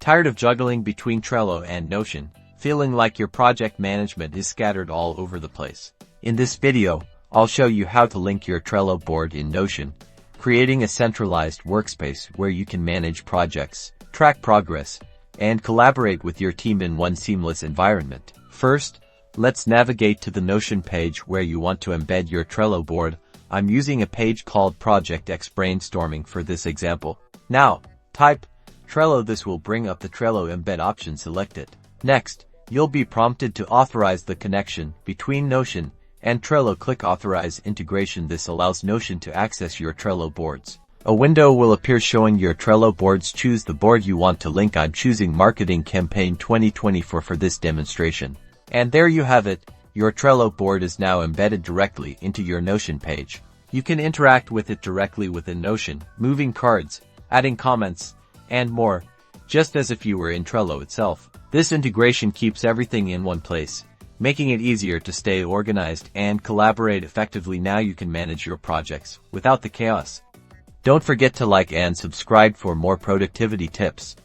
Tired of juggling between Trello and Notion, feeling like your project management is scattered all over the place? In this video, I'll show you how to link your Trello board in Notion, creating a centralized workspace where you can manage projects, track progress, and collaborate with your team in one seamless environment. First, let's navigate to the Notion page where you want to embed your Trello board. I'm using a page called Project X Brainstorming for this example. Now, type Trello. This will bring up the Trello embed option. Select it. Next, you'll be prompted to authorize the connection between Notion and Trello. Click Authorize Integration. This allows Notion to access your Trello boards. A window will appear showing your Trello boards. Choose the board you want to link. I'm choosing Marketing Campaign 2024 for this demonstration. And there you have it. Your Trello board is now embedded directly into your Notion page. You can interact with it directly within Notion, moving cards, adding comments, and more, just as if you were in Trello itself. This integration keeps everything in one place, making it easier to stay organized and collaborate effectively. Now you can manage your projects without the chaos. Don't forget to like and subscribe for more productivity tips.